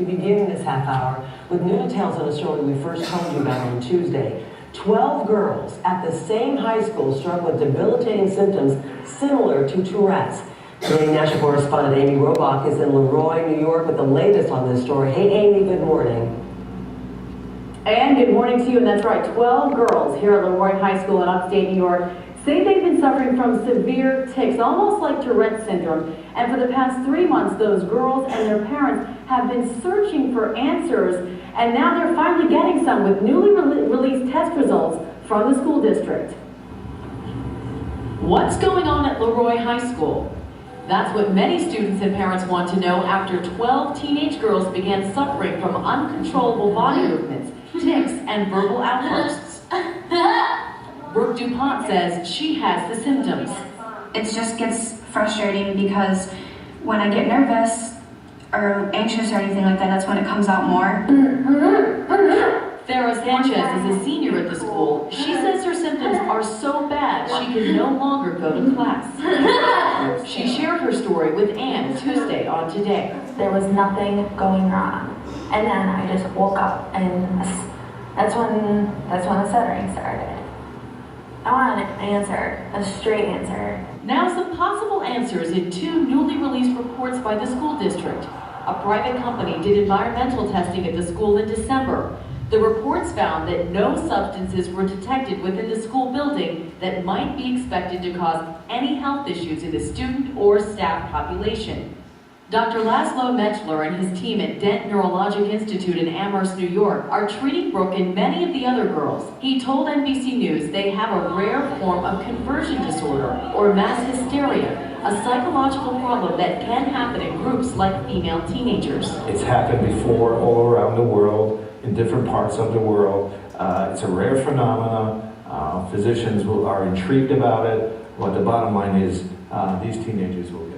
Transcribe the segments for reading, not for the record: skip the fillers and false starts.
We begin this half hour with new details on a story we first told you about on Tuesday. 12 girls at the same high school struggle with debilitating symptoms similar to Tourette's. Today, national correspondent Amy Robach is in Leroy, New York with the latest on this story. Hey, Amy, good morning. And good morning to you, and that's right, 12 girls here at Leroy High School in upstate New York say they've been suffering from severe tics, almost like Tourette's syndrome. And for the past 3 months, those girls and their parents have been searching for answers, and now they're finally getting some with newly released test results from the school district. What's going on at Leroy High School? That's what many students and parents want to know after 12 teenage girls began suffering from uncontrollable body movements, tics, and verbal outbursts. Brooke DuPont says she has the symptoms. It just gets frustrating because when I get nervous or anxious or anything like that, that's when it comes out more. Farrah Sanchez is a senior at the school. She says her symptoms are so bad she can no longer go to class. She shared her story with Ann Tuesday on Today. There was nothing going wrong. And then I just woke up, and that's when the stuttering started. I want an answer, a straight answer. Now some possible answers in 2 newly released reports by the school district. A private company did environmental testing at the school in December. The reports found that no substances were detected within the school building that might be expected to cause any health issues in the student or staff population. Dr. Laszlo Metchler and his team at Dent Neurologic Institute in Amherst, New York, are treating Brooke and many of the other girls. He told NBC News they have a rare form of conversion disorder, or mass hysteria, a psychological problem that can happen in groups like female teenagers. It's happened before all around the world, in different parts of the world. It's a rare phenomenon. Physicians are intrigued about it. But the bottom line is these teenagers will get better.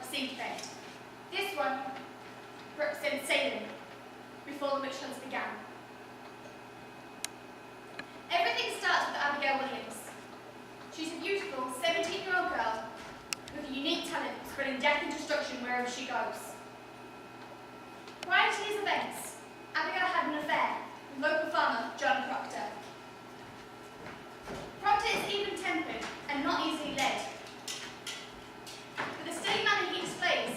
perceived event. This one represents Salem, before the witch hunts began. Everything starts with Abigail Williams. She's a beautiful 17-year-old girl with a unique talent of spreading death and destruction wherever she goes. Prior to these events, Abigail had an affair with local farmer John Proctor. Proctor is even-tempered and not easily led. But the steady manner he displays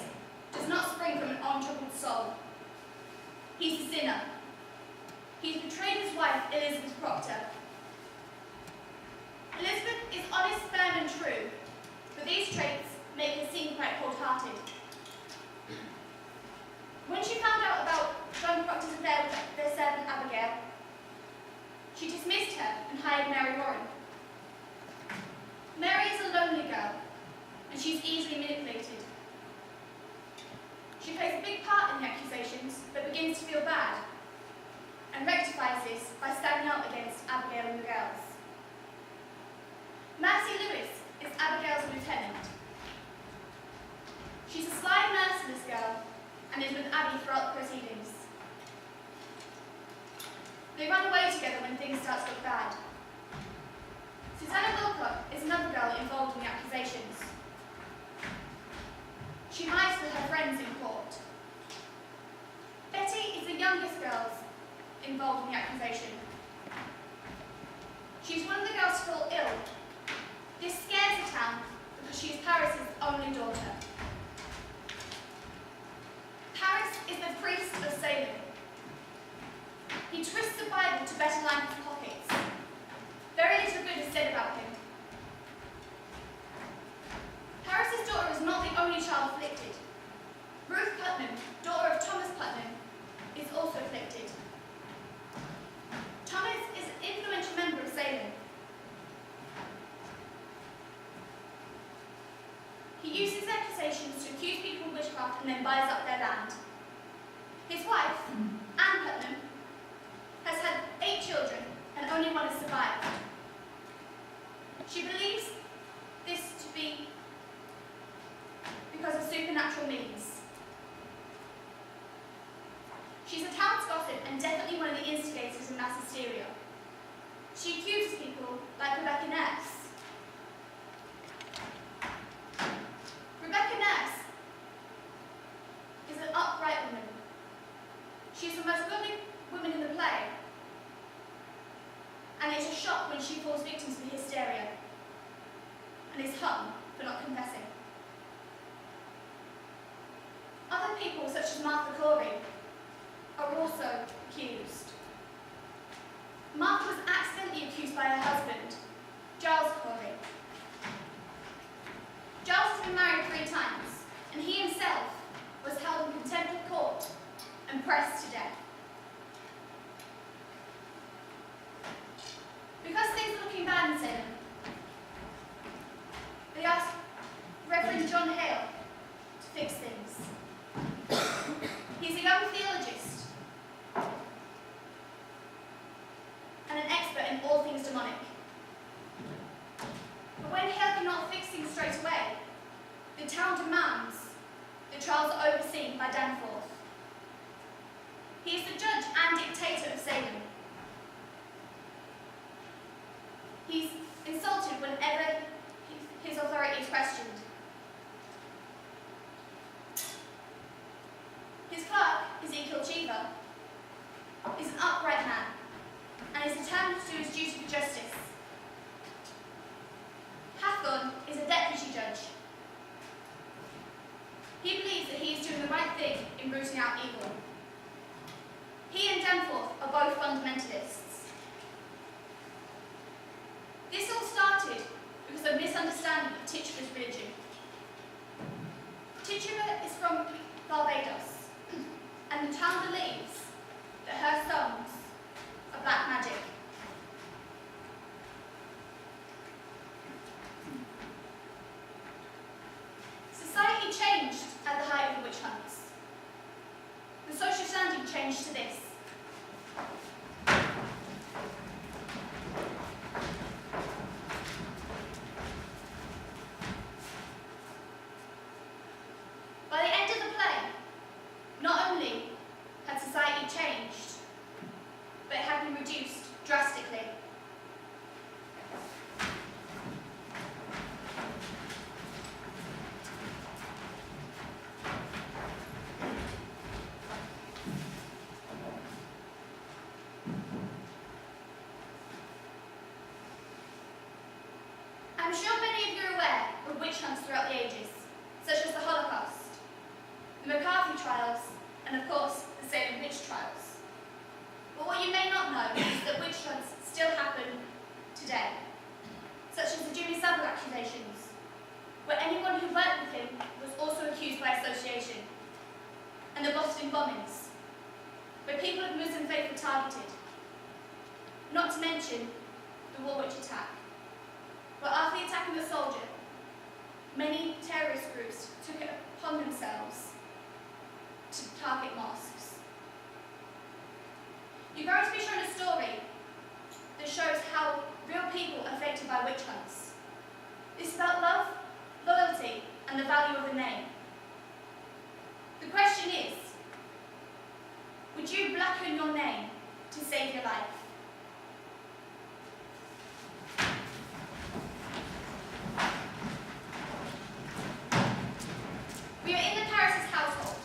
does not spring from an untroubled soul. He's a sinner. He's betrayed his wife, Elizabeth Proctor. Elizabeth is honest, firm and true, but these traits make her seem quite cold-hearted. When she found out about John Proctor's affair with their servant Abigail, she dismissed her and hired Mary Warren. Mary is a lonely girl, and she's easily manipulated. She plays a big part in the accusations, but begins to feel bad, and rectifies this by standing out against Abigail and the girls. Mercy Lewis is Abigail's lieutenant. She's a sly, merciless girl, and is with Abby throughout the proceedings. They run away together when things start to look bad. Susanna Wilcott is another girl involved in the accusations. She hides with her friends in court. Betty is the youngest girl involved in the accusation. She's one of the girls to fall ill. This scares the town because she is Paris's only daughter. Paris is the priest of Salem. He twists the Bible to better line his pockets. Very little good is said about him. Paris's daughter is not the only child afflicted. Ruth Putnam, daughter of Thomas Putnam, is also afflicted. Thomas is an influential member of Salem. He uses accusations to accuse people of witchcraft and then buys up their land. His wife, Anne Putnam, has had 8 children and only one has survived. She believes this to be because of supernatural means. She's a town's gossip and definitely one of the instigators of mass hysteria. She accuses people like Rebecca Nurse. Rebecca Nurse is an upright woman. She's the most godly woman in the play, and it's a shock when she falls victim to the hysteria and is hung for not confessing. Other people, such as Martha Corey, are also accused. Martha was accidentally accused by her husband, Giles Corey. Giles has been married 3 times, and he himself was held in contempt of court and pressed to death. Because things are looking bad in Salem, they asked Reverend John Hale to fix things. He's a young theologist and an expert in all things demonic. But when Hale cannot fix things straight away, the town demands the trials are overseen by Danforth. He is the judge and dictator of Salem. He's insulted whenever his authority is questioned. His clerk, Ezekiel Cheever, is an upright man and is determined to do his duty for justice. Hathorne is a deputy judge. He believes that he is doing the right thing in rooting out evil. He and Danforth are both fundamentalists. This all started because of misunderstanding of Tituba's religion. Tituba is from Barbados, and the town believes that her songs are black magic. Society changed at the height of the witch hunts. The social standing changed to this. throughout the ages, such as the Holocaust, the McCarthy trials, and of course, the Salem witch trials. But what you may not know is that witch hunts still happen today, such as the Jimmy Savile accusations, where anyone who worked with him was also accused by association, and the Boston bombings, where people of Muslim faith were targeted. Not to mention the Woolwich attack, where after the attack on the soldier, many terrorist groups took it upon themselves to target mosques. You're going to be shown a story that shows how real people are affected by witch hunts. This is about love, loyalty, and the value of a name. The question is, would you blacken your name to save your life? We are in the Paris' household.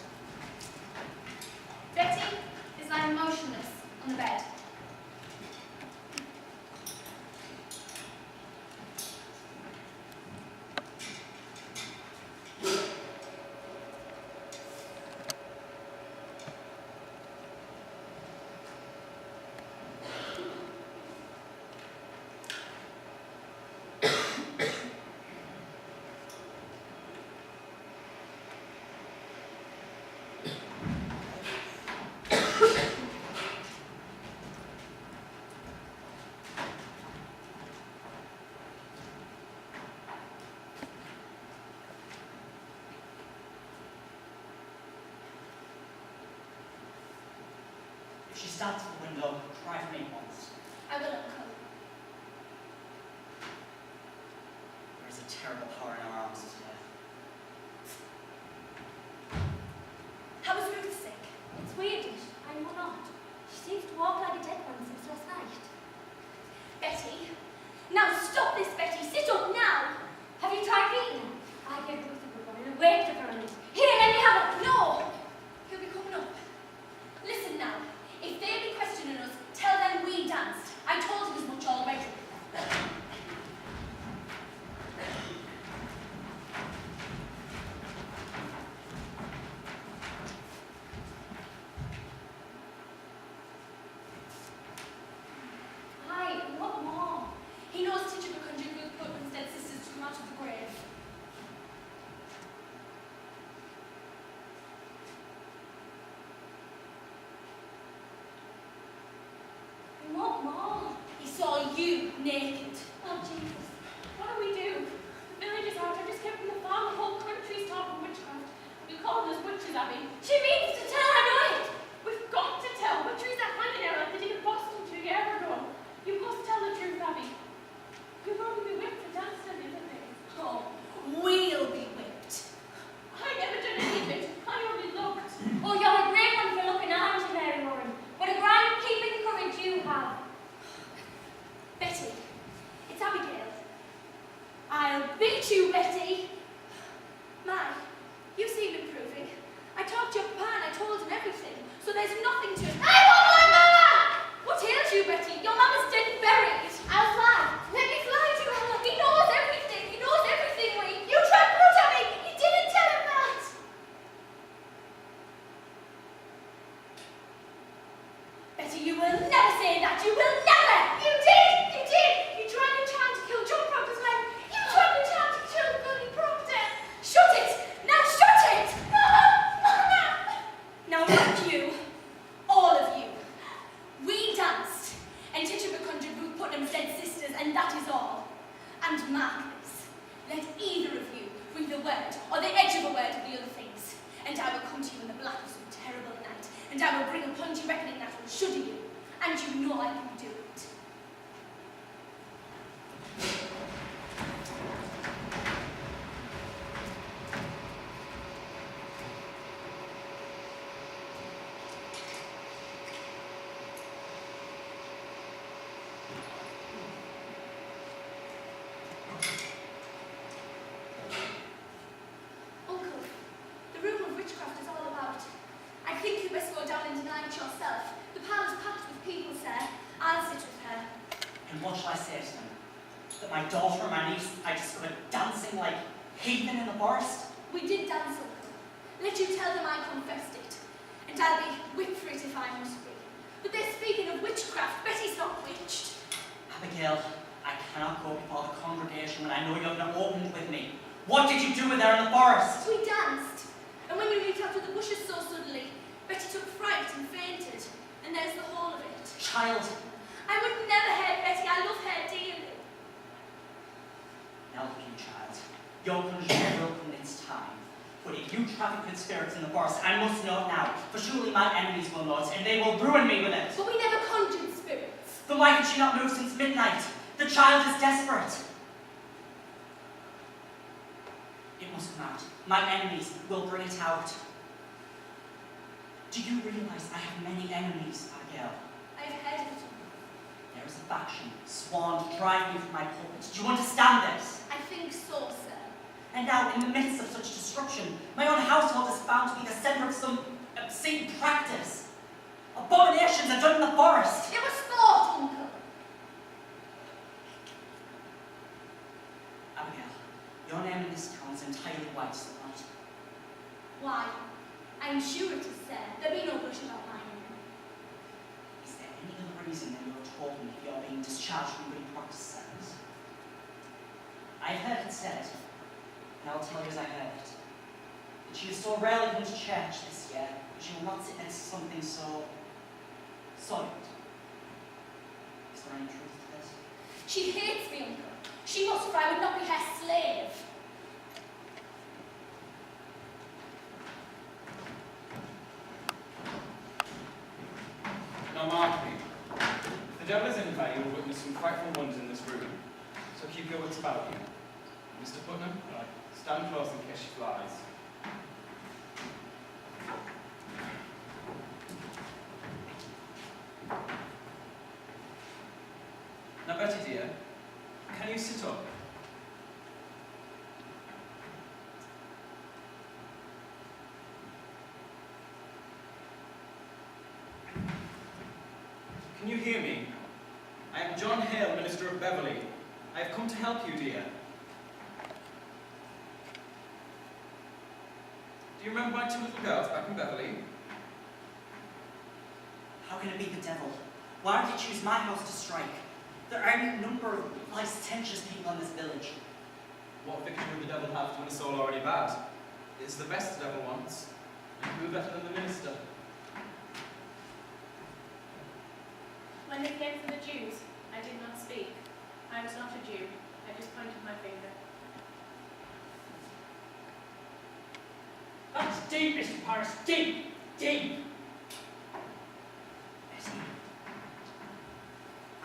Betty is lying motionless on the bed. She stands at the window, cry for me once. I will, Uncle. There is a terrible power in our arms today. How is Ruth sick? It's weirdish, I know not. She seems to walk like a dead one since last night. Betty? Now stop this, Betty! Sit up now! Have you tried feeding her? I gave Ruth a good one and waked her for a minute. Here, let me have it! No! He'll be coming up. Listen now. If they be questioning us, tell them we danced. I told him as much already. Aye, what more? He knows Teacher Buckingham Ruth Putnam's dead sisters to come out of the grave. What more? He saw you naked. Oh, Jesus. What do we do? The village is out. I just came from the farm. The whole country's talking witchcraft. We call us witches, Abby. She means to tell her, know it. We've got to tell. But Teresa hanging out like they did in Boston 2 years ago. You must tell the truth, Abby. You'll only be whipped for dancing and the other things. Oh, we'll be whipped. I never done any of it. I only looked. Oh, you're a great one for looking, aren't you, Mary Warren? What a grand keeping courage you have. Betty, it's Abigail. I'll beat you, Betty. My, you seem improving. I talked to your papa and I told him everything, so there's nothing to... I want my mama! What ails you, Betty? Your mama's dead and buried. I'll fly. Let me fly to her. He knows everything. He knows everything. You tried to tell me. You didn't tell him that. Betty, you will never say that. You will never. You did. You did. You tried to try to kill John Proctor's men. You tried to try to kill Billy Proctor. Shut it. Now shut it. Mama. Mama. Now look you, all of you. We danced, and Teacher Buckingham Ruth Putnam's dead sisters, and that is all. And mark this. Let either of you breathe a word, or the edge of a word of the other things, and I will come to you in the black of some terrible night, and I will bring upon you reckoning that will shudder you, and you know I can do it. Uncle, the room of witchcraft is all about. I think you best go down and deny it yourself. The parlour's packed with people, sir. I'll sit with her. And what shall I say to them? That my daughter and my niece I discovered dancing like Heathen in the forest? We did dance, Uncle. Let you tell them I confessed it. And I'll be whipped for it if I must be. But they're speaking of witchcraft. Betty's not witched. Abigail, I cannot go before the congregation when I know you have not opened with me. What did you do with her in the forest? We danced. And when you leaped out of the bushes so suddenly, Betty took fright and fainted. And there's the whole of it. Child. I would never hurt Betty. I love her dearly. Now look you, child. Your punishment will come in its time. But if you traffic with spirits in the forest, I must know it now. For surely my enemies will know it, and they will ruin me with it. But we never conjured spirits. Then why could she not move since midnight? The child is desperate. It must come out. My enemies will bring it out. Do you realize I have many enemies, Abigail? I've heard of it. There is a faction sworn to drive me from my pulpit. Do you understand this? I think so, sir. And now, in the midst of such destruction, my own household is found to be the center of some obscene practice. Abominations are done in the forest. It was thought, Uncle. Abigail, your name in this town is entirely white, is it not? Why? I'm sure it is, sir. There be no blush about my name. Is there any other reason than you have told me that you're being discharged from good practice service? I've heard it said, and I'll tell you as I heard it, that she has so rarely come to church this year that she will not sit next to something so soiled. Is there any truth to this? She hates me, Uncle. She must, for I would not be her slave. Now mark me. The devil is in there, you will witness some frightful wonders in this room. So keep your wits about you. Mr. Putnam, stand close in case she flies. Now Betty dear, can you sit up? Can you hear me? I am John Hale, Minister of Beverley. I have come to help you, dear. Do you remember my two little girls back in Beverley? How can it be the devil? Why did you choose my house to strike? There are any number of licentious people in this village. What victory would the devil have to win a soul already bad? It's the best the devil wants. And who better than the minister? When they came for the Jews, I did not speak. I was not a Jew. I just pointed my finger. That's deep, Mr. Paris. Deep! Deep! Betty,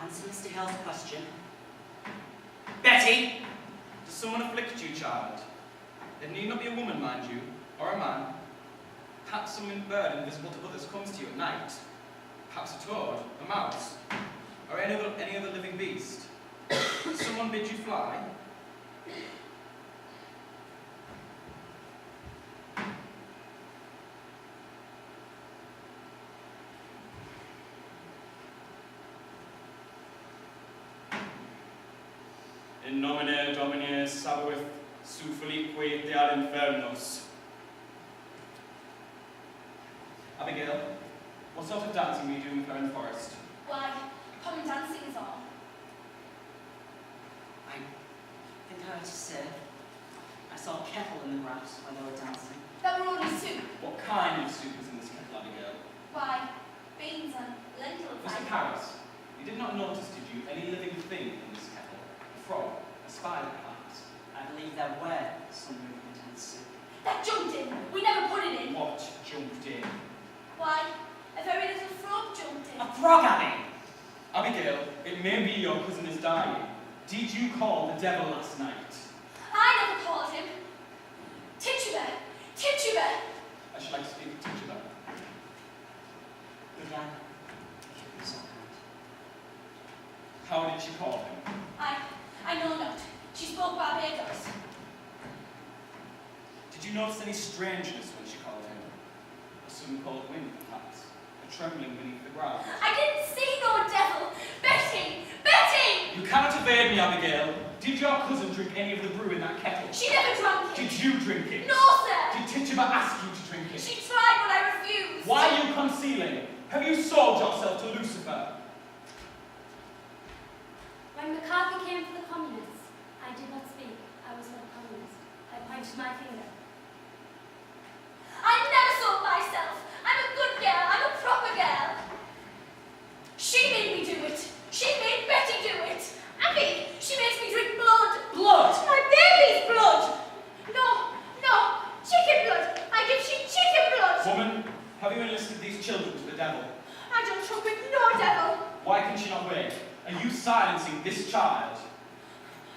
answer Mr. Hale's question. Betty! Does someone afflict you, child? It need not be a woman, mind you, or a man. Perhaps some bird invisible to others comes to you at night. Perhaps a toad, a mouse, or any other living beast. Does someone bid you fly? In nomine Domini saluit su felique de ad infernus. Abigail, what sort of dancing were you doing with her in the forest? Why, common dancing is all. I think I heard you say I saw a kettle in the grass while they were dancing. That were only soup. What kind of soup is in this kettle, Abigail? Why, beans and lentils. Mr. Paris, you did not notice, did you, any living thing in this kettle? A frog, a spider, perhaps? I believe there were some movement in the soup. That jumped in. We never put it in. What jumped in? Why, a very little frog jumped in. A frog, Abby! Abigail, it may be your cousin is dying. Did you call the devil last night? I never called him. Tituba! Tituba! I should like to speak to Tituba. Good lad. If you be so kind. How did she call him? I know not. She spoke Barbados. Did you notice any strangeness when she called him? A sudden cold wind, perhaps? A trembling beneath the ground? I didn't see no devil. Betty! Betty! You cannot evade me, Abigail. Did your cousin drink any of the brew in that kettle? She never drank you drink it? No, sir. Did Tituba ask you to drink it? She tried, but I refused. Why are you concealing? Have you sold yourself to Lucifer? When McCarthy came for the communists, I did not speak. I was not a communist. I pointed my finger. I never sold myself. I'm a good girl. I'm a proper girl. She made me do it. She made Betty do it. Abby, she makes me drink blood. Blood? My baby's blood. No, no, chicken blood. I give she chicken blood. Woman, have you enlisted these children to the devil? I don't trust with no devil. Why can she not wait? Are you silencing this child?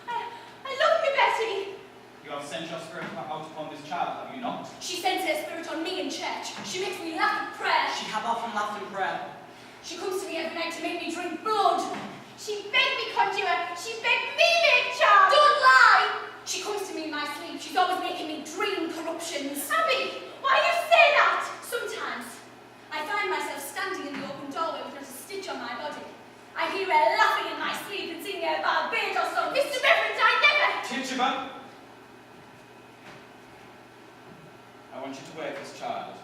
I love me, Betty. You have sent your spirit out upon this child, have you not? She sends her spirit on me in church. She makes me laugh at prayer. She have often laughed in prayer. She comes to me every night to make me drink blood. She begged me conjure. She begged me make charm. Don't lie. She comes to me in my sleep. She's always making me dream corruptions. Abby, why do you say that? Sometimes I find myself standing in the open doorway with not a stitch on my body. I hear her laughing in my sleep and singing a Barbados song. Mr. Reverend, I never... Tituba! I want you to wake this child.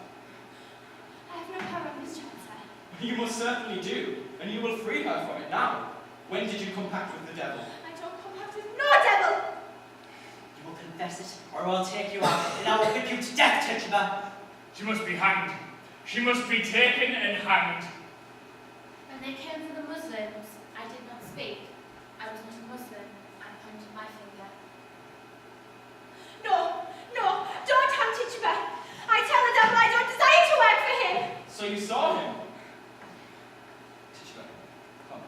I have no power on this child, sir. You most certainly do, and you will free her from it now. When did you compact with the devil? I don't compact with no devil. You will confess it, or I will take you out, and I will whip you to death, Tituba. She must be hanged. She must be taken and hanged. When they came for the Muslims, I did not speak. I was not a Muslim. I pointed my finger. No, no, don't hang Tituba. I tell the devil I don't desire to work for him. So you saw him? Tituba, come.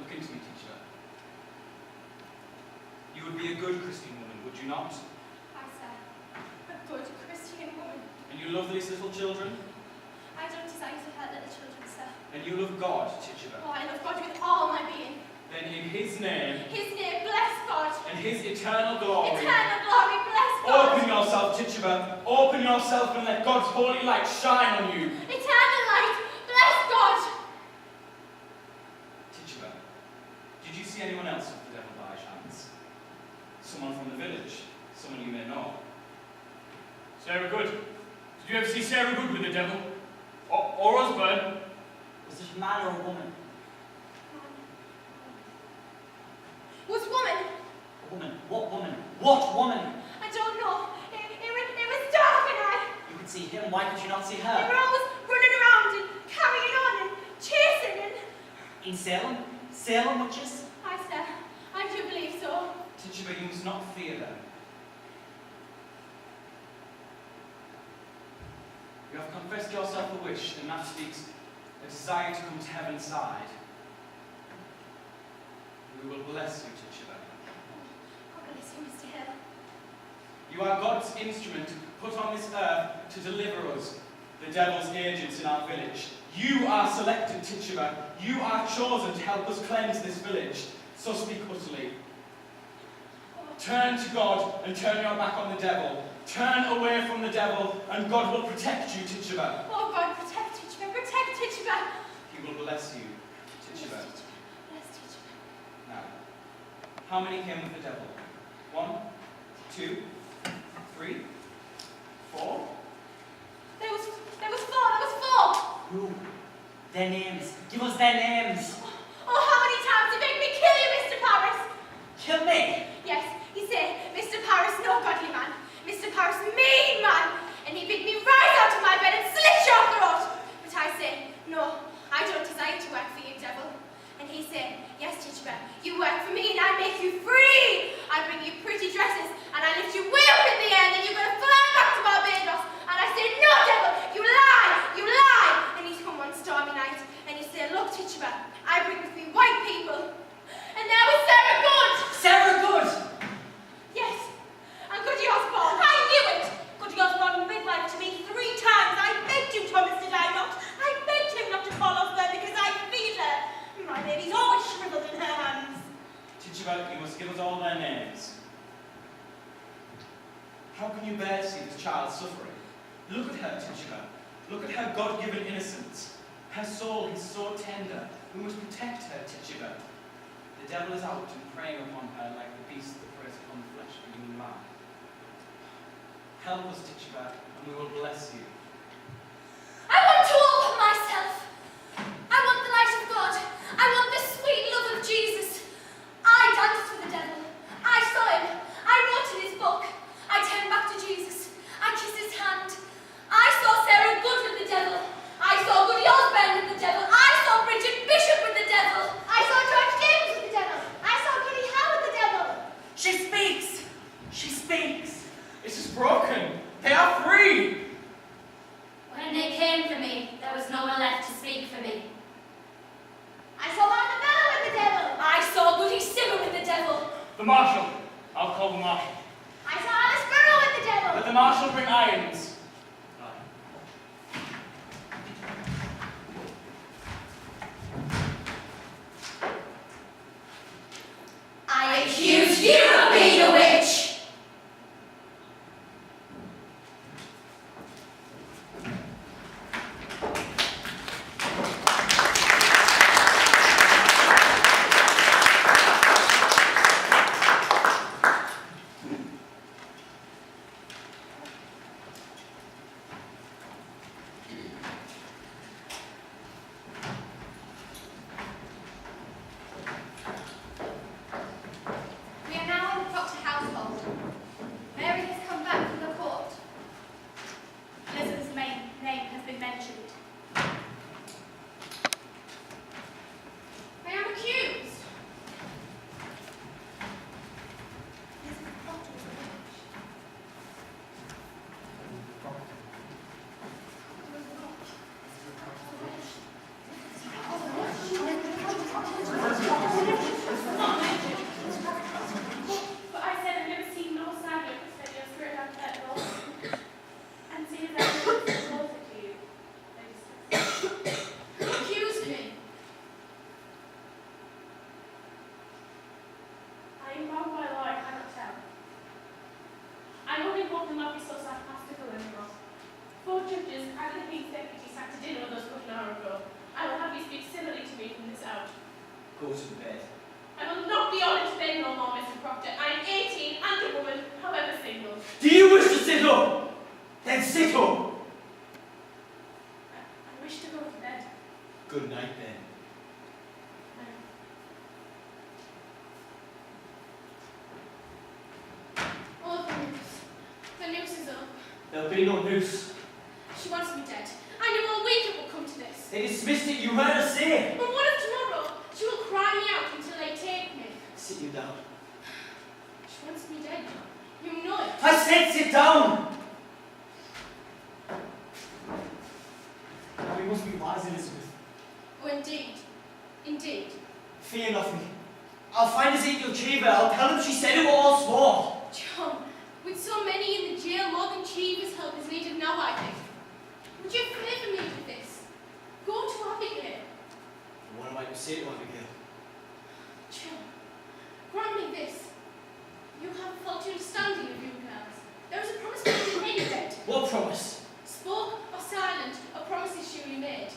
Look into me, Tituba. You would be a good Christian woman, would you not? I said, a good Christian woman. And you love these little children? I don't desire to hurt little children, sir. And you love God, Tituba? Oh, I love God with all my being. Then in His name, Bless God. and His eternal glory, Eternal glory, bless God. open yourself, Tituba. Open yourself and let God's holy light shine on you. Eternal light, bless God. Tituba, did you see anyone else with the devil by chance? Someone from the village? Someone you may know? Sarah Good. Did you ever see Sarah Good with the devil? Or Osborne? Was it a man or a woman? Was woman? A woman. What woman? What woman? I don't know. It was dark and You could see him, why could you not see they her? were always running around and carrying on and chasing and... In Salem? Salem witches? I said, I do believe so. Tituba, you must not fear them. You have confessed yourself a wish, and that speaks a desire to come to heaven's side. We will bless you, Tituba. God bless you, Mr. Hill. You are God's instrument put on this earth to deliver us, the devil's agents in our village. You are selected, Tituba. You are chosen to help us cleanse this village. So speak utterly. Turn to God and turn your back on the devil. Turn away from the devil and God will protect you, Tituba. Oh God, protect Tituba, protect Tituba. He will bless you, Tituba. Bless Tituba. Now, how many came with the devil? 1, 2, 3, 4. There was 4. Who? Their names. Give us their names. Oh, how many times did he make me kill you, Mr. Paris? Kill me. Yes, he said, Mr. Paris, no godly man. Mr. Paris, mean man. And he bid me rise out of my bed and slit your throat. But I say, no, I don't desire to work for you, devil. And he said, yes, Tituba, you work for me and I make you free. I bring you pretty dresses and I lift you way up in the air and then you're going to fly back to Barbados. And I say, no, devil, you lie, you lie. And he's come one stormy night and he said, look, Tituba, I bring with me white people. And there was Sarah Good. Sarah Good. Yes, and Goody Osborne. I knew it. Goody Osborne midwife to me 3 times. I begged you, Thomas, did I not? I begged him not to call Osborne because I feel her. My baby's always shriveled in her hands. Tituba, you must give us all their names. How can you bear to see this child suffering? Look at her, Tituba. Look at her God-given innocence. Her soul is so tender. We must protect her, Tituba. The devil is out and preying upon her like the beast that preys upon the flesh of a human man. Help us, teach back, and we will bless you. I want to open myself. I want the light of God. I want the sweet love of Jesus. I danced with the devil. I saw him. I wrote in his book. I turned back to Jesus. I kissed his hand. I saw Sarah Good with the devil. I saw Goody Osborne with the devil. I saw Bridget Bishop with the devil. I saw George James with the devil. I saw Kitty Howe with the devil. She speaks! She speaks! It is broken. They are free. When they came for me, there was no one left to speak for me. I saw Martha Bella with the devil. I saw Goody Simmer with the devil. The marshal. I'll call the marshal. I saw Alice Burrow with the devil. Let the marshal bring irons. I accuse you of being a witch! We are now in the Proctor household. Mary has come back from the court. Elizabeth's name has been mentioned. I am accused. Elizabeth Proctor is a witch. But I said I've never seen no sign of said you're straight out of that door. And seeing as I'm closer to you, You accused me. I am bound by law, I cannot tell. I only hope will not be so sarcastical anymore. 4 judges and the King's deputy sat to dinner with us but an hour ago. I will have you speak civilly to me from this out. Go to bed. I will not be ordered to bed no more, Mr. Proctor. I am 18 and a woman, however single. Do you wish to sit up? Then sit up! I wish to go to bed. Good night, then. Oh, the noose. The noose is up. There'll be no noose. She wants me dead. I knew all week it would come to this. They dismissed it, you heard her say. But what if tomorrow she will cry me out until they take me? Sit you down. She wants me dead. You know it. I said sit down! We must be wise, Elizabeth. Oh, indeed. Indeed. Fear nothing. I'll find Ezekiel Cheever. I'll tell him she said it all small. John, with so many in the jail, more than Cheever's help is needed now, I think. Would you favour me with this? Go to Abigail. What am I to say to Abigail? John, grant me this. You have a faulty understanding of you girls. There is a promise between me and dead. What promise? Spoke or silent, a promise is surely made.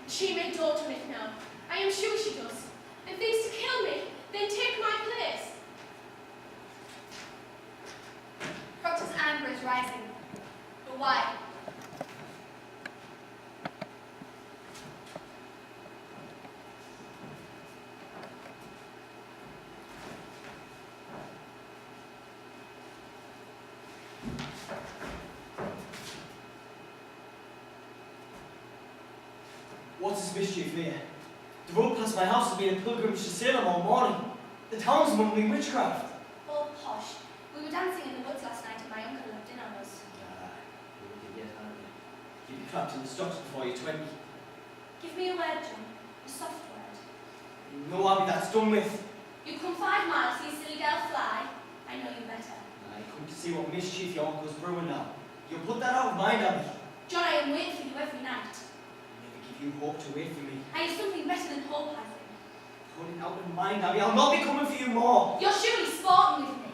She may dote on it now. I am sure she does. And thinks to kill me, then take my place. Proctor's anger is rising. But why? What is mischief here? The road past my house has been a pilgrimage to Salem all morning. The town's mumbling witchcraft. Oh, posh. We were dancing in the woods last night and my uncle left in on us. You will get handy. You'll be trapped in the stocks before you're 20. Give me a word, John. A soft word. No, Abby, that's done with. You come 5 miles, see a silly girl fly. I know you better. I come to see what mischief your uncle's brewing now. You'll put that out of mind, Abby. John, I am waiting for you every night. I never give you hope to wait for me. I have something better than hope, I think. Put it out of mind, Abby. I'll not be coming for you more. You're surely sporting with me.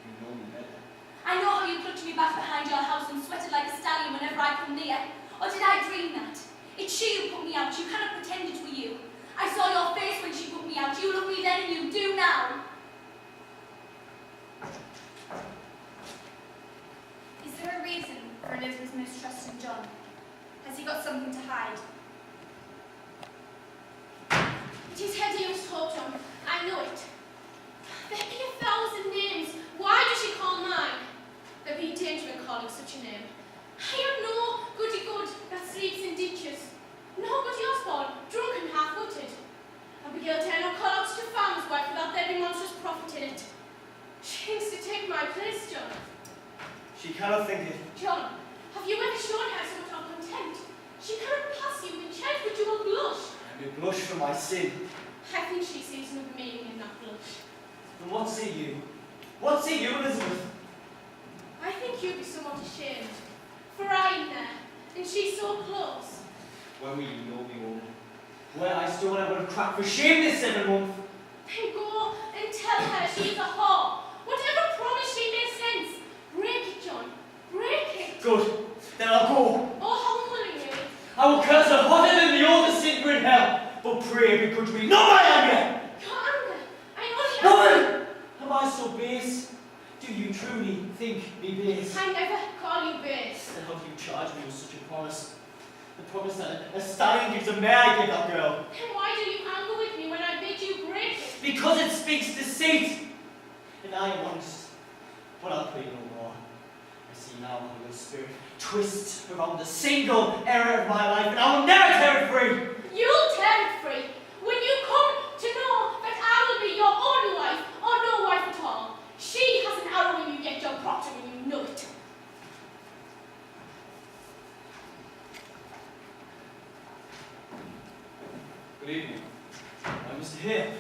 You know me better. I know how you clutched me back behind your house and sweated like a stallion whenever I come near. Or did I dream that? It's she who put me out. You cannot pretend it were you. I saw your face when she put me out. You loved me then and you do now. Elizabeth's most trusting John? Has he got something to hide? It is her dearest hope, John. I know it. There be 1,000 names. Why does she call mine? There be danger in calling such a name. I am no goody good that sleeps in ditches. No goody Osborne, drunk and half-witted. Abigail dare not call out to farmer's wife without there be monstrous profit in it. She thinks to take my place, John. She cannot think it. John, have you ever shown her so much contempt? She cannot pass you in church, but you will blush. I may blush for my sin. I think she sees no meaning in that blush. And what say you? What say you, Elizabeth? I think you'd be somewhat ashamed. For I am there, and she's so close. When will you know me, woman? Where I stood when I would have cracked for shame this 7 month. Then go and tell her she is a whore. Whatever promise she may sense, break it, John. Break it. Good. Then I'll go. Oh, how willingly. I will curse her hotter than the oldest sinner in hell. But pray be good to me, not my anger. Your anger. I know the anger. Woman! Am I so base? Do you truly think me base? I never call you base. Then how do you charge me with such a promise? The promise that a stallion gives a mare I give that girl. Then why do you anger with me when I bid you break it? Because it speaks deceit. And I am honest. But I'll pray no more. I see now how your spirit twists around the single error of my life, and I will never tear it free. You'll tear it free when you come to know that I will be your only wife, or no wife at all. She has an arrow in you yet, John Proctor, and you know it. Good evening. Mr. Hale.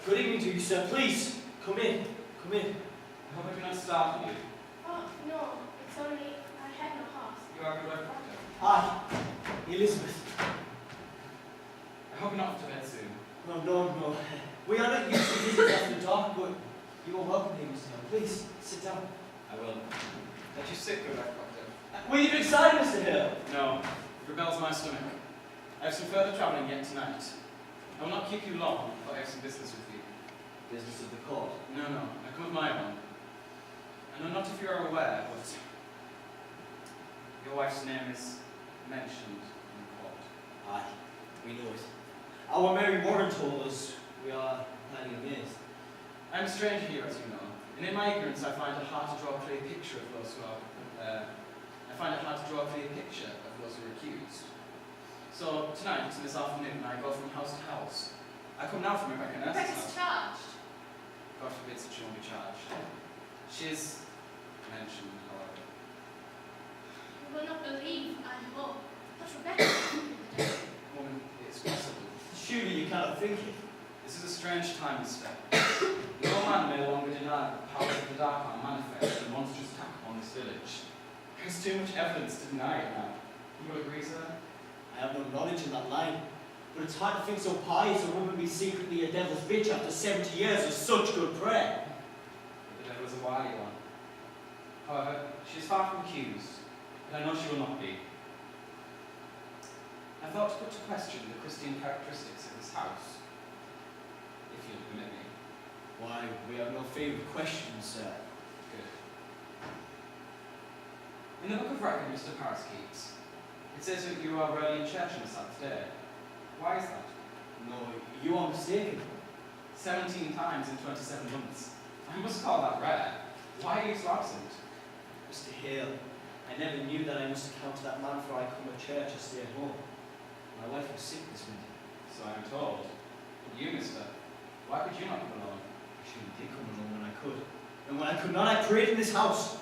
Good evening to you, sir. Please, come in. Come in. I hope I do not startle you. Oh, no, it's only I had no horse. You are a good wife, Proctor. Hi, Elizabeth. I hope you're not off to bed soon. No. We are not used to visits after dark, but you are welcome here, Mr. Hale. Please, sit down. I will. Let you sit, good wife, Proctor. Were you excited, Mr. Hale? No, it rebels my stomach. I have some further travelling yet tonight. I will not keep you long, but I have some business with you. Business of the court. No, I come of my own. I know not if you are aware, but your wife's name is mentioned in the court. Aye, we know it. Our Mary Warren told us. We are highly amazed. I am a stranger here, as you know, and in my ignorance I find it hard to draw a clear picture of those who are accused. So tonight and this afternoon I go from house to house. I come now from Rebecca Nurse's Rebecca's house. charged. God forbid that she won't be charged. She is mentioned, however. You will not believe, I hope, that Rebecca. Woman, it is possible. Surely you cannot think it. This is a strange time, mister. No man may longer deny that the powers of the dark are manifest in a monstrous attack upon this village. There's too much evidence to deny it now. You will agree, sir? I have no knowledge in that line, but it's hard to think so pious a woman be secretly a devil's bitch after 70 years of such good prayer. But the devil is a wily one. However, she is far from accused, and I know she will not be. I thought to put to question the Christian characteristics of this house, if you'll permit me. Why, we have no favourite questions, sir. Good. In the book of record Mr. Paris keeps, it says that you are rarely in church on a Sabbath day. Why is that? No, you are mistaken. 17 times in 27 months. I must call that rare. Why are you so absent? Mr. Hale, I never knew that I must account to that man for I come to church and stay at home. My wife was sick this winter. So I am told. And you, mister, why could you not come along? I surely did come along when I could. And when I could not, I prayed in this house.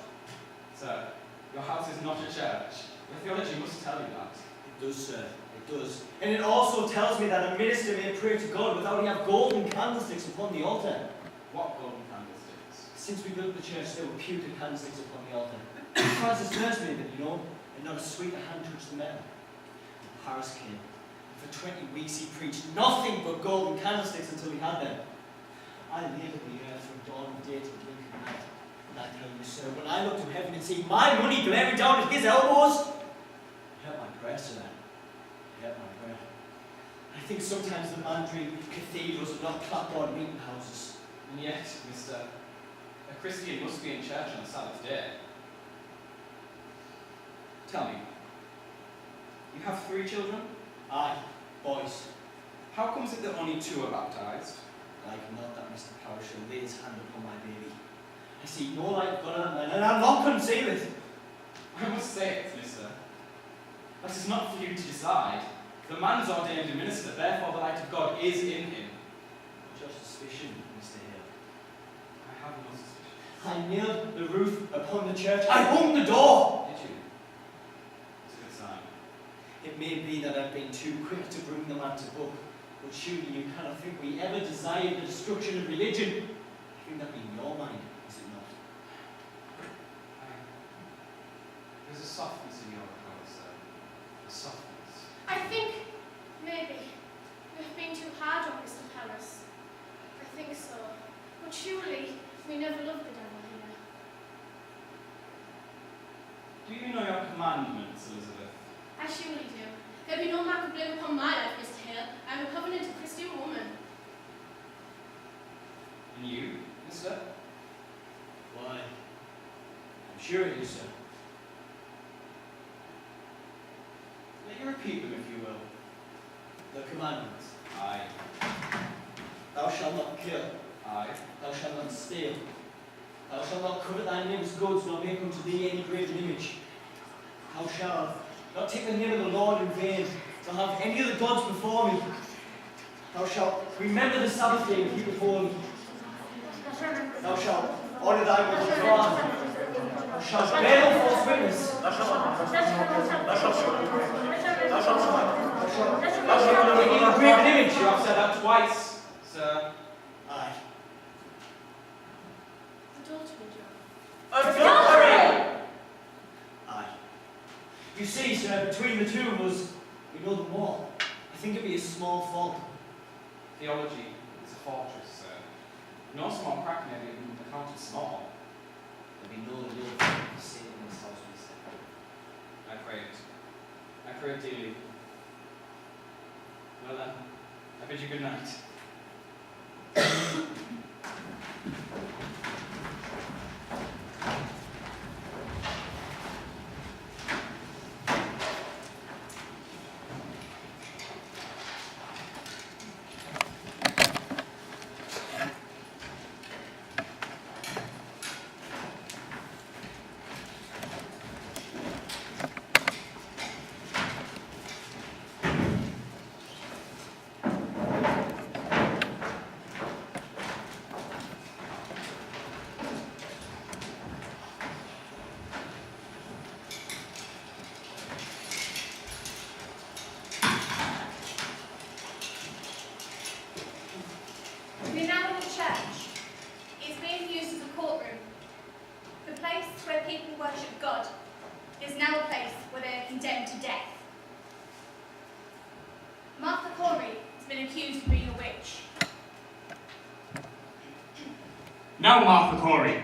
Sir, your house is not a church. Your theology must tell you that. It does, sir. It does. And it also tells me that a minister may pray to God without he have golden candlesticks upon the altar. What golden candlesticks? Since we built the church, there were pewter candlesticks upon the altar. Francis Nurse made them, you know, and not a sweeter hand touched the metal. And Paris came. And for 20 weeks he preached nothing but golden candlesticks until we had them. I laboured the earth from dawn of day to blink of night. And I tell you, sir, when I look to heaven and see my money glaring down at his elbows, it hurt my prayer, sir. It hurt my prayer. I think sometimes the man dream cathedrals are not clapboard meeting houses. And yet, mister, a Christian must be in church on a Sabbath day. Tell me, you have 3 children? Aye, boys. How comes it that only 2 are baptized? Like not that Mr. Parrish shall lay his hand upon my baby. I see no light of God in that man, and I'll not conceal it. I must say it, mister. That is not for you to decide. The man's ordained a minister, therefore the light of God is in him. What's your suspicion, Mr. Hale? I have no suspicion. I nailed the roof upon the church. I hung the door! Did you? It's a good sign. It may be that I've been too quick to bring the man to book, but surely you cannot think we ever desired the destruction of religion. I think that be in your mind, is it not? There's a softness in your approach, sir. A softness. I think maybe we've been too hard on Mr. Paris. I think so. But surely we never loved the devil here. Do you know your commandments, Elizabeth? I surely do. There be no mark of blame upon my life, Mr. Hale. I am a covenanted Christian woman. And you, mister? Why, I'm sure it is, sir. Let you repeat them, if you will. The commandments. Aye. Thou shalt not kill. Aye. Thou shalt not steal. Thou shalt not covet thy neighbour's goods, nor make unto thee any graven image. Thou shalt not take the name of the Lord in vain, nor have any of the gods before me. Thou shalt remember the Sabbath day and keep it holy. Thou shalt honour thy mother and father. Thou shalt bear no false witness. Thou shalt not make any graven image. You have said that twice, sir. Aye. Adultery, John. Adultery! Aye. You see, sir, between the two of us, we know them all. I think it be a small fault. Theology is a fortress, sir. No small crack may be accounted small. There be no love for Satan in this house, we say. I pray it. I pray it daily. Well then, I bid you good night. We're now in the church. It's being used as a courtroom. The place where people worship God is now a place where they are condemned to death. Martha Corey has been accused of being a witch. Now, Martha Corey,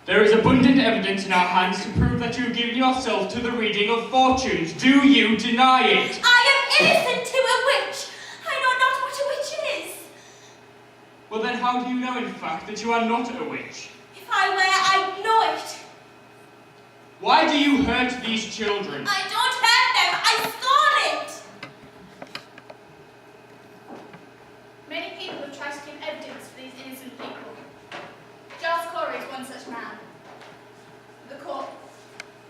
there is abundant evidence in our hands to prove that you have given yourself to the reading of fortunes. Do you deny it? I am innocent to a witch. I know not what a witch is. Well then, how do you know in fact that you are not a witch? If I were, I'd know it. Why do you hurt these children? I don't hurt them. I stole it. Many people have tried to give evidence for these innocent people. Giles Corey is one such man. The court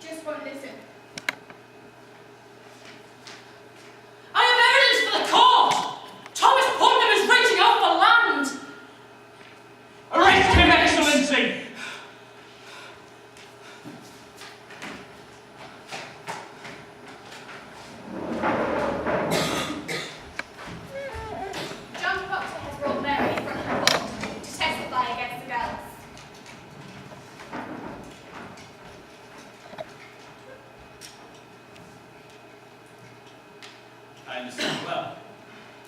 just won't listen. I have evidence for the court! Thomas Putnam is reaching out for land! Arrest him, Excellency! John Proctor has brought Mary in front of the court to testify against the girls. I understand well.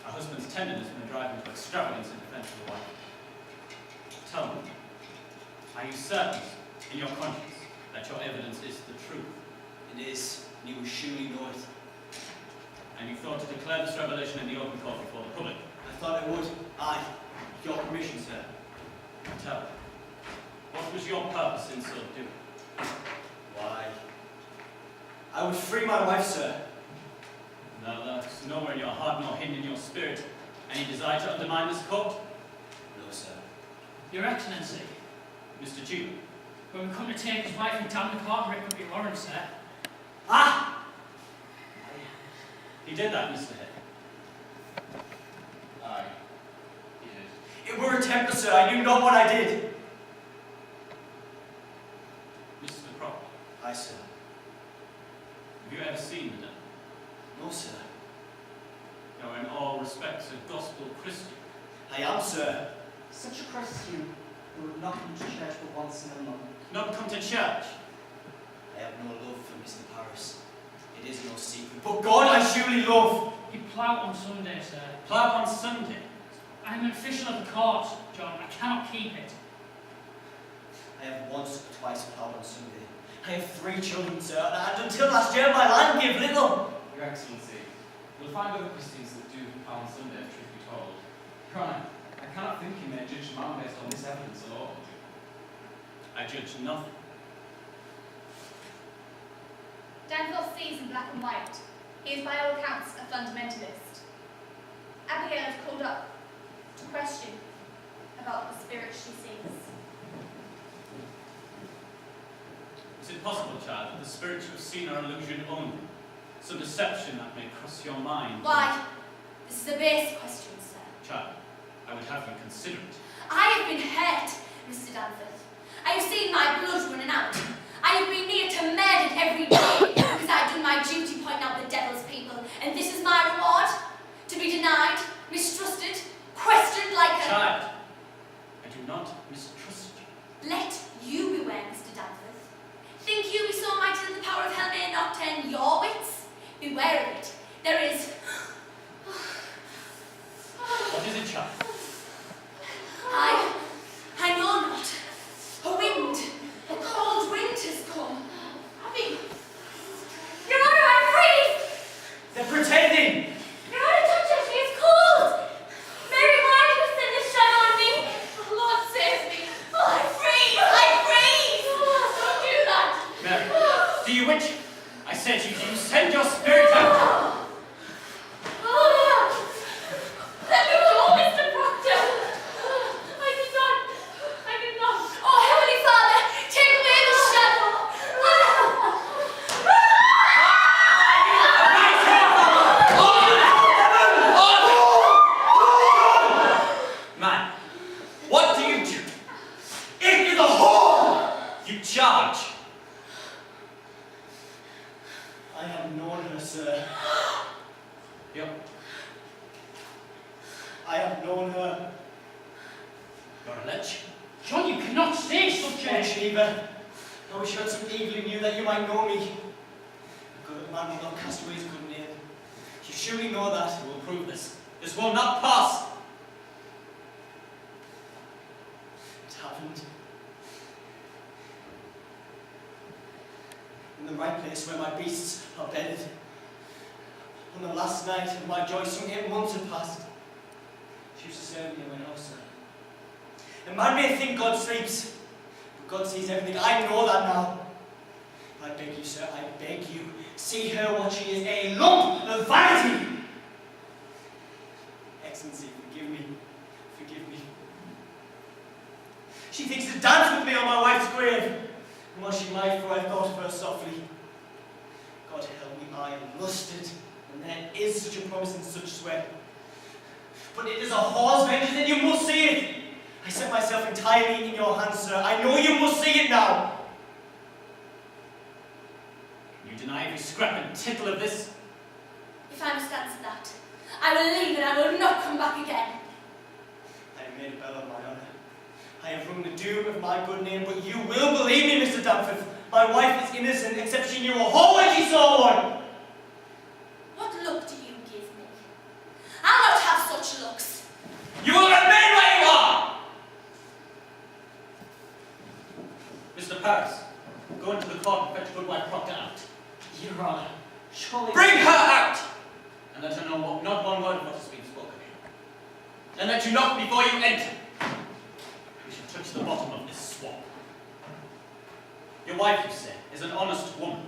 Our husband's tenderness may drive him to extravagance in defense of the wife. Tell me, are you certain in your conscience that your evidence is the truth? It is, and you will surely know it. And you thought to declare this revelation in the open court before the public? I thought I would. Aye. With your permission, sir. Tell me, what was your purpose in so doing? Why, I would free my wife, sir. Now that's nowhere in your heart nor hidden in your spirit. Any desire to undermine this court? No, sir. Your Excellency, Mr. Duke. when we come to take his wife and down the court, it could be Lawrence, sir. Ah! He did that, Mr. Head. Aye, he did. It were a temper, sir. I knew not what I did. Mr. Proctor, Aye, sir. have you ever seen the devil? No, sir. You are in all respects a gospel Christian. I am, sir. Such a Christian who would not come to church but once in a month. Not come to church. I have no love for Mr. Paris. It is no secret. But God I surely love. You plough on Sunday, sir. Plough on Sunday. I am an official of the court, John. I cannot keep it. I have once or twice ploughed on Sunday. I have 3 children, sir, and until last year my land gave little. Your Excellency, you'll find other Christians that do plough on Sunday, truth be told. Your Honour, I cannot think you may judge a man based on this evidence alone. I judge nothing. Danforth sees in black and white. He is by all accounts a fundamentalist. Abigail is called up to question about the spirit she sees. Is it possible, child, that the spirits you have seen are illusion only? Some deception that may cross your mind? Why? This is a base question, sir. Child, I would have you consider it. I have been hurt, Mr. Danforth. I have seen my blood running out. I have been near to murdered every day because I have done my duty pointing out the devil's people, and this is my reward? To be denied, mistrusted, questioned like a... Child, I do not mistrust you. Let you beware, Mr. Danforth. Think you be so mighty that the power of hell may not turn your wits? Beware of it. There is... What is it, child? I know not. A wind, a cold wind has come. Abby! Your Honor, I freeze! They're pretending! Your Honor, touch it, it's cold! Mary, why did you send this shadow on me? Oh, Lord, save me. Oh, I freeze! I freeze! Don't do that. Mary, do you witch? I said you send your spirit out! Let me go, Mr. Proctor. I did not. Oh, Heavenly Father, take away the shadow! Man, what do you do? Into the hole! You charge! I have known her, sir. Yep. I have known her. You're a lich. John, you cannot say such Judge a... Sheba, I wish you had some evil in you that you might know me. A good man will not cast away his good name. You surely know that. We will prove this. This will not pass. It happened in the right place where my beasts are bedded. On the last night of my joy, some 8 months had passed. She used to serve me in my house, sir. A man may think God sleeps, but God sees everything. I know that now. I beg you, sir, I beg you, see her what she is, a lump of vanity. Excellency, forgive me. Forgive me. She thinks to dance with me on my wife's grave. And well, she might, for I thought of her softly. God help me, I lusted, and there is such a promise and such sweat. But it is a whore's vengeance, and you must see it. I set myself entirely in your hands, sir. I know you must see it now. Can you deny every scrap and tittle of this? If I must answer that, I will leave and I will not come back again. I have made a bell of my honour. I have rung the doom of my good name, but you will believe me, Mr. Danforth. My wife is innocent, except she knew a whore when she saw one. What look do you give me? I'll not have such looks. You will remain where you are! Mr. Paris, go into the court and fetch Goodwife Proctor out. Your Honour, surely... Bring her out! And let her know not one word of what has been spoken here. And let you knock before you enter. We shall touch the bottom of this swamp. Your wife, you say, is an honest woman.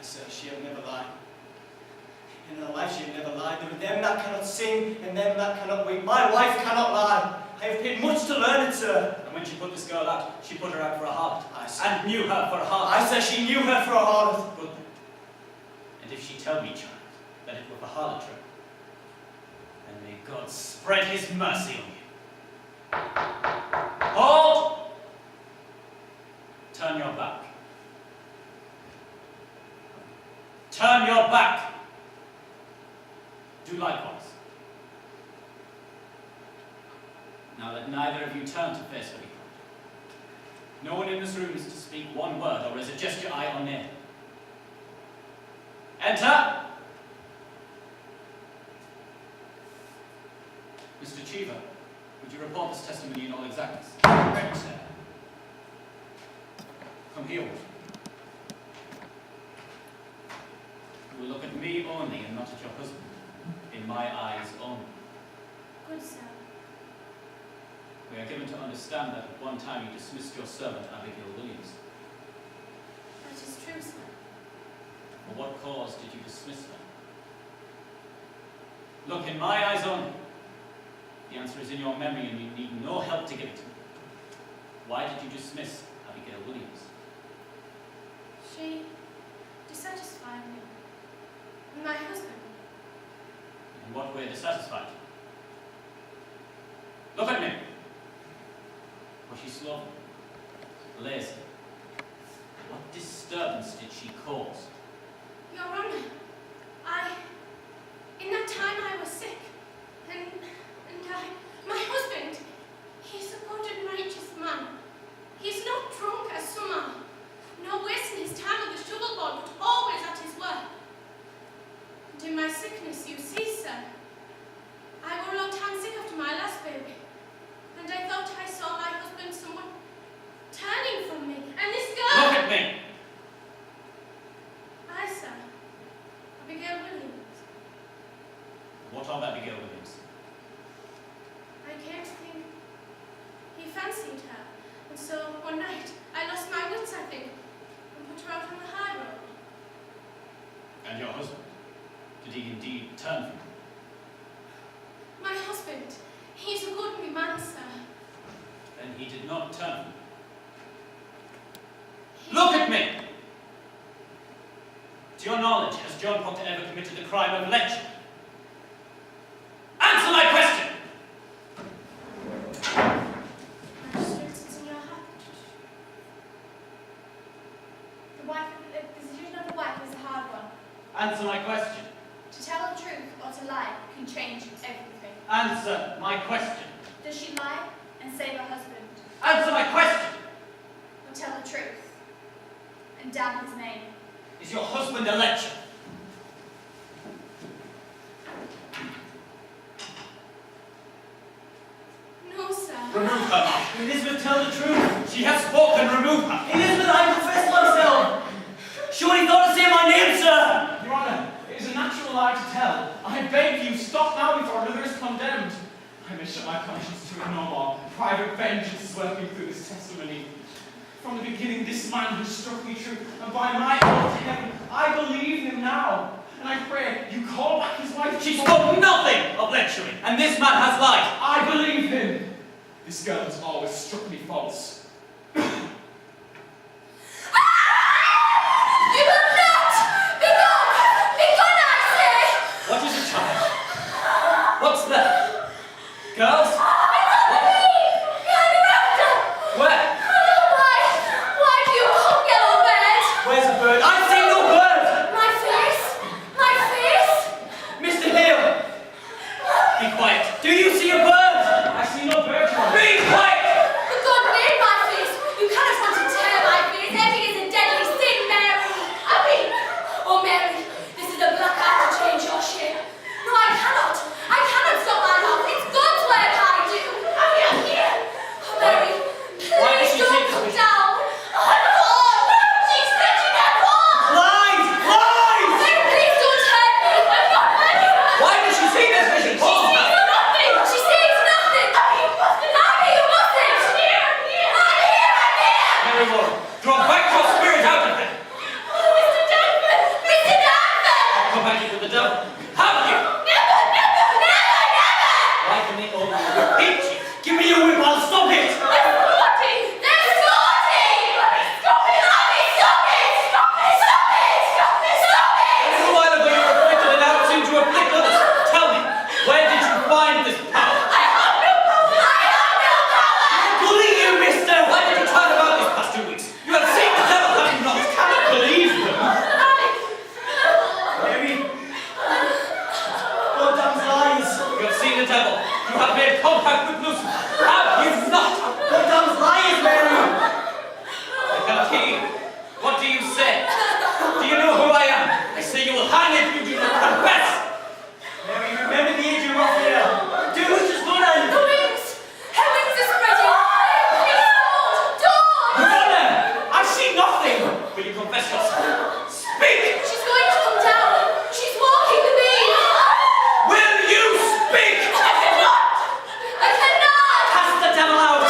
sir, she'll never lie. In her life she'll never lie. There are them that cannot sing and them that cannot weep. My wife cannot lie. I have paid much to learn it, sir. And when she put this girl out, she put her out for a harlot. And knew her for a harlot. I sir, she knew her for a harlot. Good. And if she tell me, child, that it were for harlotry, then may God spread his mercy on you. Hold! Turn your back. Turn your back. Do likewise. Now let neither of you turn to face her. No one in this room is to speak one word or is a gesture aye or nay. Enter! Mr. Cheever, would you report this testimony in all exactness? Ready, sir. Come here. You will look at me only and not at your husband. In my eyes only. Good, sir. We are given to understand that at one time you dismissed your servant, Abigail Williams. That is true, sir. For what cause did you dismiss her? Look, in my eyes only. The answer is in your memory and you need no help to give it to me. Why did you dismiss Abigail Williams? She dissatisfied me. And my husband. In what way dissatisfied you? Look at me. Was she slow? Lazy? What disturbance did she cause? Your Honor, in that time I was sick, and my husband, he's a good and righteous man. He's not drunk as some are, nor wasting his time on the shovel board, but always at his work. And in my sickness, you see, sir, I were a long time sick after my last baby, and I thought I saw my husband somewhat turning from me, and this girl... Look at me! Aye, sir. Abigail Williams. What of Abigail Williams? I came to think he fancied her, and so one night I lost my wits, I think, and put her out on the high road. And your husband? Did he indeed turn from you? My husband, he's a good man, sir. Then he did not turn from you. Look at me! To your knowledge, has John Proctor ever committed the crime of lecher? Answer my question! Magistrate, it's in your heart. The decision of the wife is a hard one. Answer my question. To tell the truth or to lie can change everything. Answer my question. Does she lie and save her husband? Answer my question! Or tell the truth and damn his name? Is your husband a lecher? No, sir. Remove her. Elizabeth, tell the truth. She has spoken. Remove her. Elizabeth, I confess myself. She only thought to say my name, sir. Your Honour, it is a natural lie to tell. I beg you, stop now before another is condemned. I may shut my conscience to it no more. Private vengeance is working through this testimony. From the beginning, this man has struck me true, and by my oath to heaven, I believe him now. And I pray you call back his wife. She spoke nothing of lechery, and this man has lied. I believe him. This girl has always struck me false. You will not! Begone, I say! What is it, child? What's that? Girls? Where? Why do you come, yellow bird? Where's the bird? I've seen no bird! My face? My face? Mr. Hale! Be quiet. Do you see a bird? I see no bird, Your Honour. Be quiet! The God made my face. You can't confess yourself. Speak! She's going to come down. She's walking with me. Will you speak? I cannot. I cannot. Cast the devil out.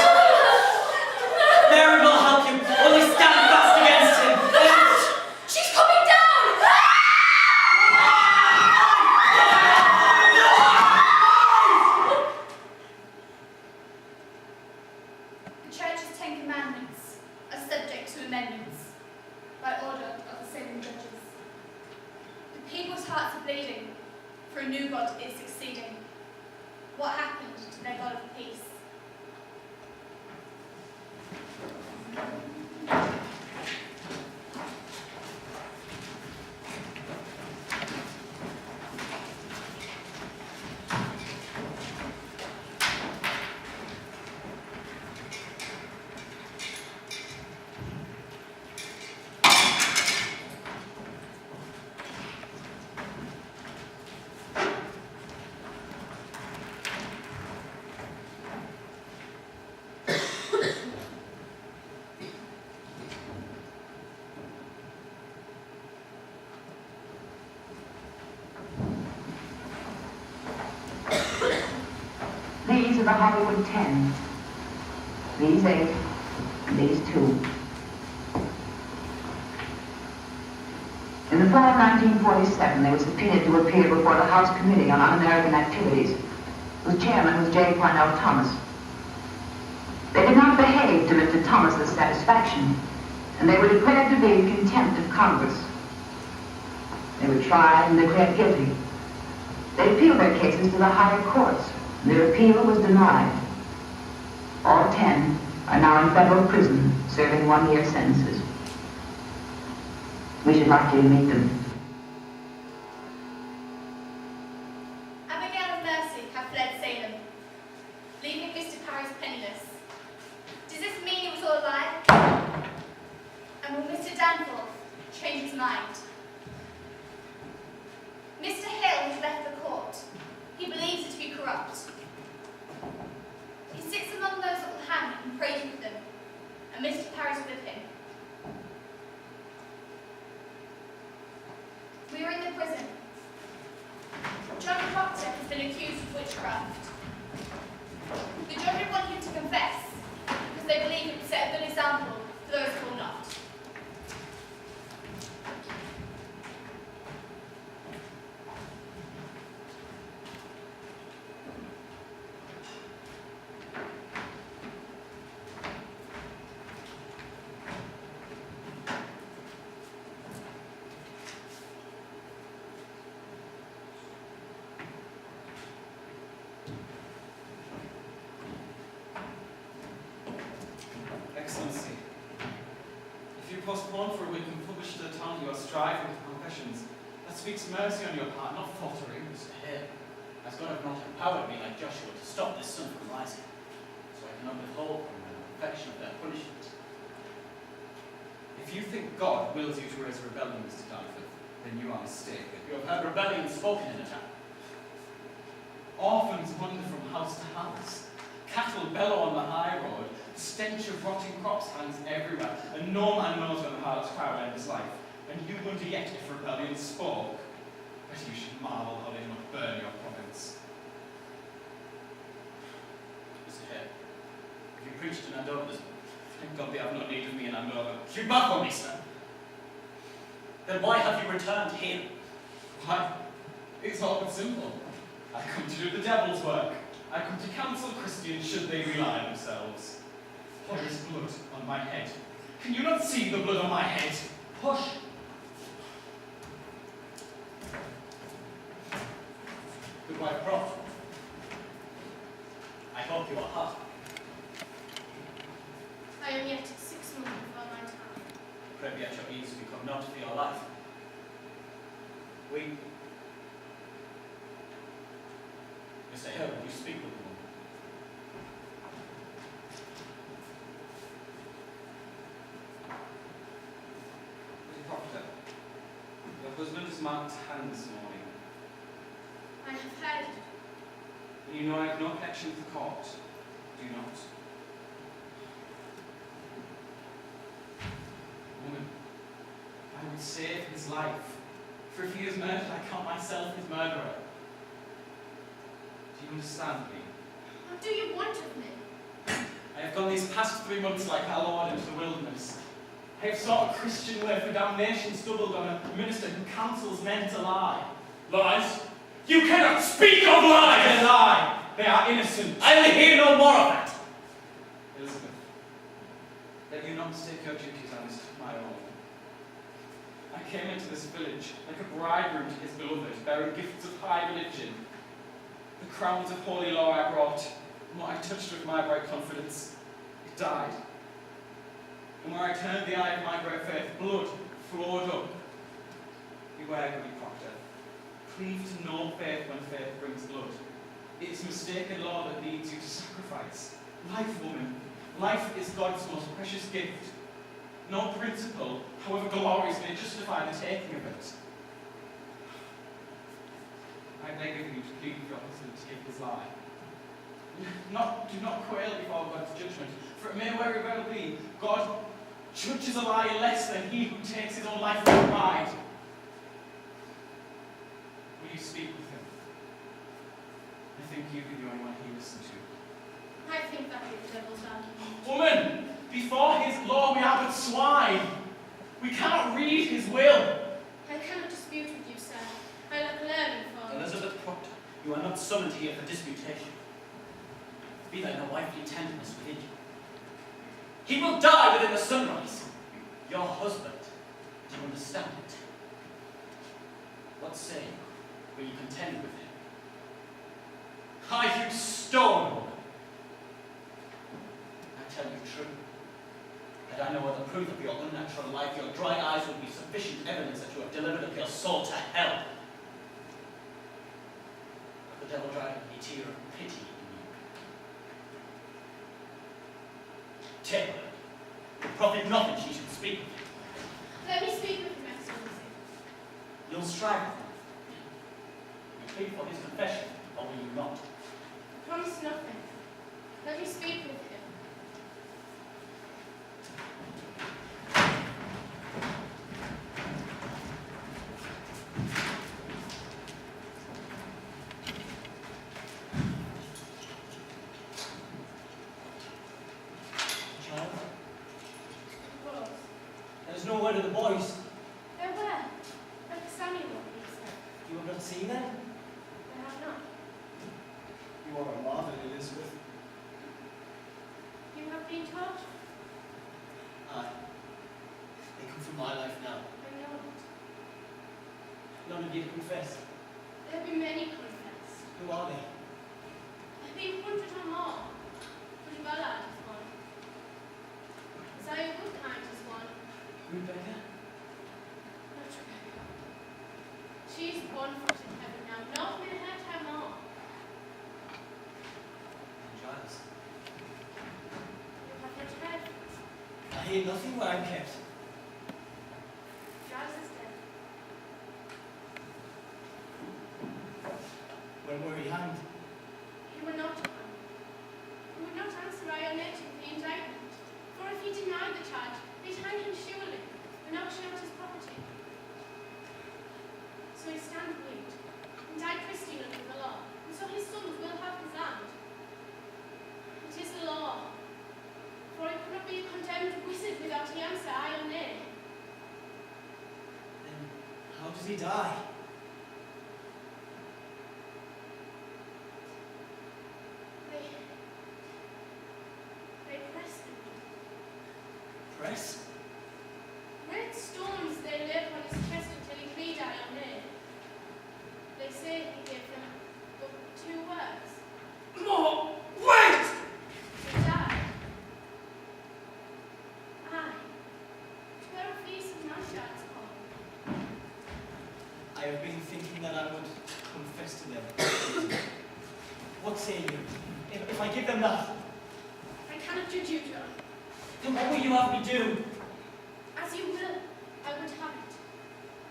Mary will help you. Only stand fast against him. She's coming down. The Church's 10 Commandments are subject to amendments by order of the 7 judges. The people's hearts are bleeding, for a new God is succeeding. What happened to their God of peace? These are the Hollywood 10. These 8, and these 2. In the fall of 1947, they were subpoenaed to appear before the House Committee on Un-American Activities, whose chairman was J. Parnell Thomas. They did not behave to Mr. Thomas's satisfaction, and they were declared to be in contempt of Congress. They were tried and declared guilty. They appealed their cases to the higher courts. Their appeal was denied. All 10 are now in federal prison, serving 1-year sentences. We should like you to meet them. Abigail and Mercy have fled Salem, leaving Mr. Parris penniless. Does this mean it was all a lie? And will Mr. Danforth change his mind? Mr. Hill has left the court. He believes it to be corrupt. He sits among those that will hang and prays with them, and Mr. Parris with him. We are in the prison. John Proctor has been accused of witchcraft. The judges want him to confess, because they believe it would set a good example for those who will not. Excellency, if you postpone for a week and publish to the town you are striving for confessions, that speaks mercy on your part, not faltering. Mr. Hale, as God have not empowered me like Joshua to stop this son from rising, so I cannot withhold from them the perfection of their punishment. If you think God wills you to raise a rebellion, Mr. Danforth, then you are mistaken. You have heard rebellion spoken in the town. Orphans wander from house to house. Cattle bellow on the high road. The stench of rotting crops hangs everywhere, and no man knows when the harlot's crowd end his life. And you wonder yet if rebellion spoke. But you should marvel how they not burn your province. Mr. Hale, if you preached in Andover this morning, thank God they have no need of me in Andover. Keep back from me, sir. Then why have you returned here? Why? It's all but simple. I come to do the devil's work. I come to counsel Christians should they belie themselves. There is blood on my head. Can you not see the blood on my head? Hush! Goodbye, Prof. I hope you are hot. I am yet 6 months before my time. Pray be at your ease, we come not for your life. We... Mr. Hill, will you speak with the woman? Mr. Proctor, your husband is marked hand this morning. I have heard it. And you know I have no connection with the court, do you not? Woman, save his life. For if he is murdered, I count myself his murderer. Do you understand me? What do you want of me? I have gone these past 3 months like our Lord into the wilderness. I have sought a Christian way, for damnation stumbled on a minister who counsels men to lie. Lies? You cannot speak of lies! They lie! They are innocent! I will hear no more of that! Elizabeth, let you not mistake your duties as my own. I came into this village like a bridegroom to his beloved, bearing gifts of high religion. The crowns of holy law I brought, and what I touched with my bright confidence, it died. And where I turned the eye of my great faith, blood flowed up. Beware, good proctor. Cleave to no faith when faith brings blood. It is mistaken law that leads you to sacrifice. Life, woman. Life is God's most precious gift. No principle, however glorious, may justify the taking of it. I beg of you to plead with your husband to give his lie. Do not quail before God's judgment, for it may very well be God judges a lie less than he who takes his own life with pride. Will you speak with him? I think you be the only one he listens to. I think that is the devil's argument. Woman, before his law we are but swine. We cannot read his will. I cannot dispute with you, sir. I lack learning for Elizabeth Proctor, you are not summoned here for disputation. Be there no wifely tenderness within you. He will die within the sunrise. Your husband, do you understand it? What say you? Will you contend with him? I, you stone woman! I tell you true. Had I no other proof of your unnatural life, your dry eyes would be sufficient evidence that you have delivered up your soul to hell. But the devil dried a tear of pity in you. Take her. It will profit nothing she should speak with you. Let me speak with him, Excellency. You'll strive with him. You plead for his confession, or will you not? I promise nothing. Let me speak with him. Child, Rose. there's no word of the boys. They're where? Like Samuel, he said. You have not seen them? I have not. You are a marvel, Elizabeth. You have been taught? Aye. They come from my life now. I know it. None of you confess. There have been many confessed. Who are they? There have been 100 or more. But Ballard is one. Isaiah Woodkind is one. Rebecca? Not Rebecca. She's one foot in heaven now. Not with her time more. And Giles? You have not heard. I hear nothing where I'm kept. Giles is dead. When were he hanged? He would not come. He would not answer Ionet in the indictment. For if he denied the charge, they'd hang him surely, and auction out his property. So he stand mute, and died Christian under the law, and so his sons will have his land. It is the law. For he could not be a condemned wizard without he answer aye or nay. Then how does he die? They pressed him. Press? Red stones they lay upon his chest until he plead aye or nay. They say he gave them but 2 words. No! Wait! He died. Aye. Where are these of my shards called? I have been thinking that I would confess to them. What say you? If I give them that, I cannot judge you, John. then what will you have me do? As you will, I would have it.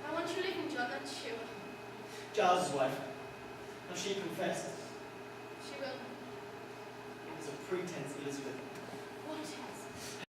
I want you living, John, that's sure. Giles' wife. Has she confessed? She will. It was a pretense, Elizabeth. What is?